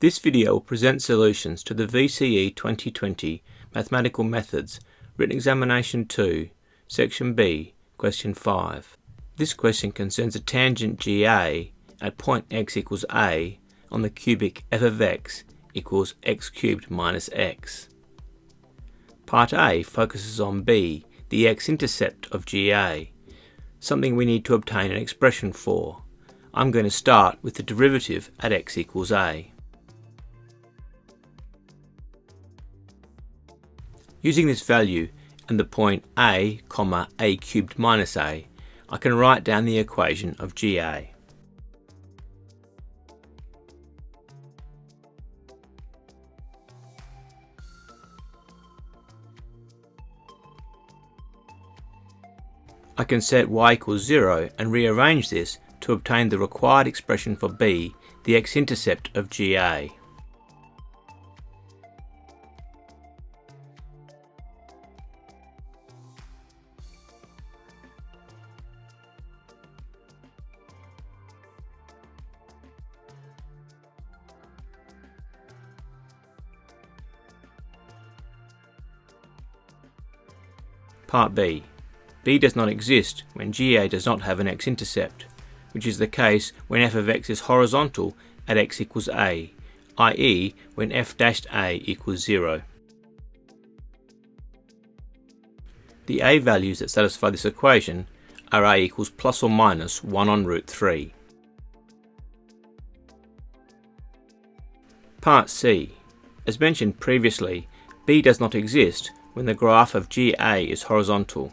This video will present solutions to the VCE 2020 Mathematical Methods Written Examination 2, Section B, Question 5. This question concerns a tangent GA at point x equals a on the cubic f of x equals x cubed minus x. Part A focuses on B, the x-intercept of GA, something we need to obtain an expression for. I'm going to start with the derivative at x equals a. Using this value and the point a, a cubed minus a, I can write down the equation of GA. I can set y equals 0 and rearrange this to obtain the required expression for b, the x-intercept of GA. Part B. B does not exist when GA does not have an x-intercept, which is the case when f of x is horizontal at x equals a, i.e. when f dash a equals 0. The a values that satisfy this equation are a equals plus or minus 1 on root 3. Part C. As mentioned previously, B does not exist when the graph of GA is horizontal.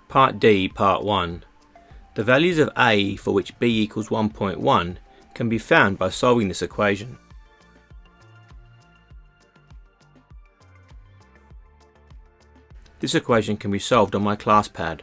Part D, Part 1. The values of a for which b equals 1.1 can be found by solving this equation. This equation can be solved on my class pad.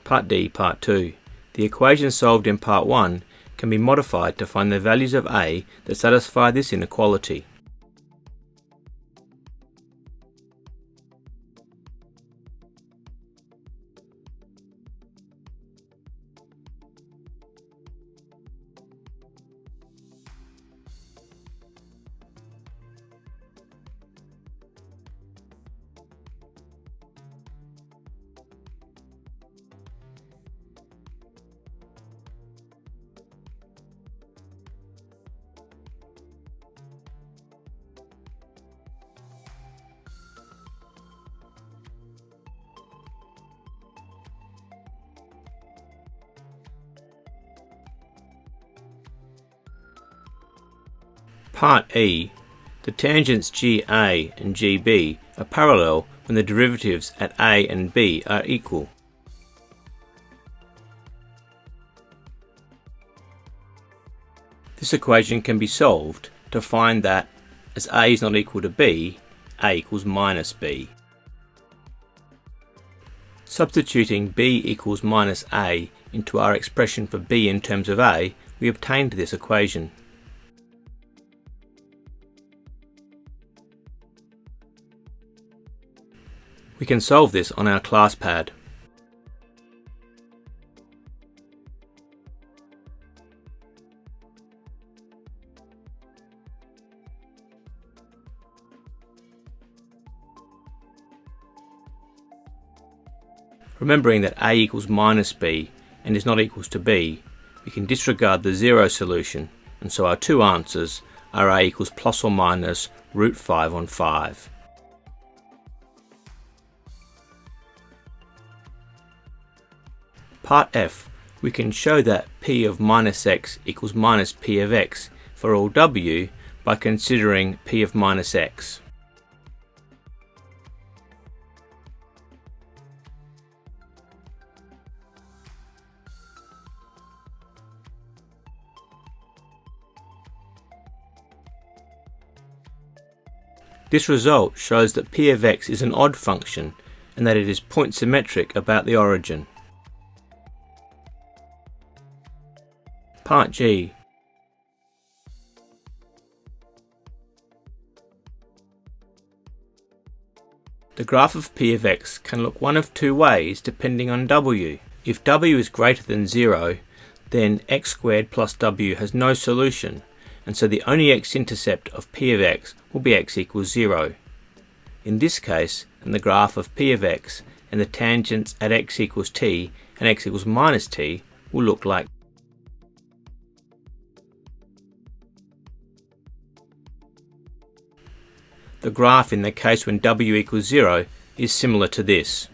Part D, Part 2. The equation solved in Part 1 can be modified to find the values of a that satisfy this inequality. Part E. The tangents GA and GB are parallel when the derivatives at a and b are equal. This equation can be solved to find that as a is not equal to b, a equals minus b. Substituting b equals minus a into our expression for b in terms of a, we obtained this equation. We can solve this on our class pad. Remembering that a equals minus b and is not equals to b, we can disregard the 0 solution, and so our two answers are a equals plus or minus root 5 on 5. Part F We can show that p of minus x equals minus p of x for all w by considering p of minus x. This result shows that p of x is an odd function and that it is point symmetric about the origin. Part G. The graph of p of x can look one of two ways depending on w. If w is greater than 0, then x squared plus w has no solution, and so the only x-intercept of p of x will be x equals 0. In this case, then the graph of p of x and the tangents at x equals t and x equals minus t will look like the graph in the case when w equals 0 is similar to this.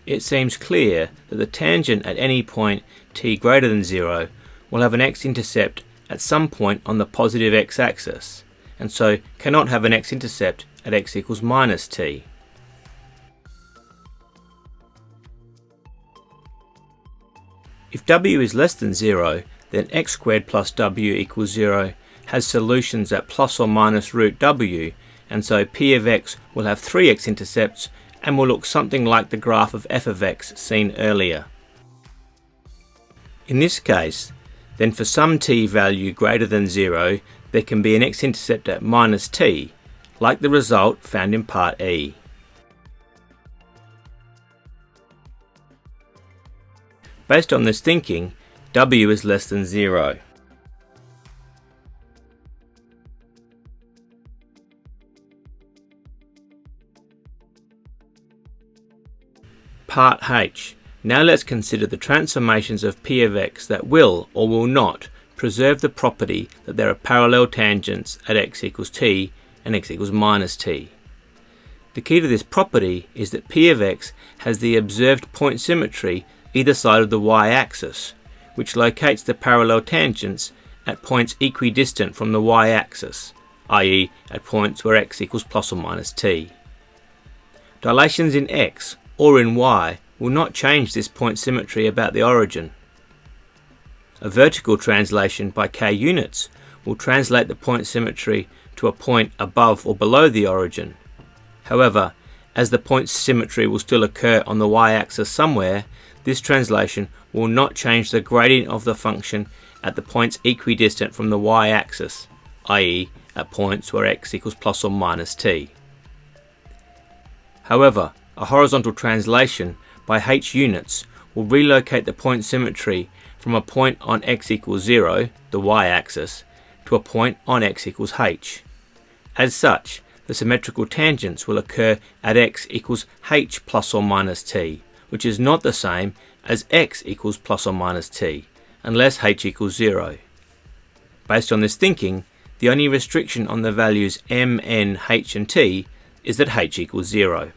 It seems clear that the tangent at any point t greater than 0 will have an x-intercept at some point on the positive x-axis, and so cannot have an x-intercept at x equals minus t. If w is less than 0, then x squared plus w equals 0 has solutions at plus or minus root w, and so p of x will have 3 x-intercepts and will look something like the graph of f of x seen earlier. In this case, then for some t value greater than 0, there can be an x-intercept at minus t, like the result found in part E. Based on this thinking, w is less than 0. Part H. Now let's consider the transformations of p of x that will or will not preserve the property that there are parallel tangents at x equals t and x equals minus t. The key to this property is that p of x has the observed point symmetry either side of the y-axis, which locates the parallel tangents at points equidistant from the y-axis, i.e. at points where x equals plus or minus t. Dilations in x or in y will not change this point symmetry about the origin. A vertical translation by k units will translate the point symmetry to a point above or below the origin. However, as the point symmetry will still occur on the y-axis somewhere, this translation will not change the gradient of the function at the points equidistant from the y-axis, i.e. at points where x equals plus or minus t. However, a horizontal translation by h units will relocate the point symmetry from a point on x equals 0, the y-axis, to a point on x equals h. As such, the symmetrical tangents will occur at x equals h plus or minus t, which is not the same as x equals plus or minus t, unless h equals 0. Based on this thinking, the only restriction on the values m, n, h and t is that h equals 0.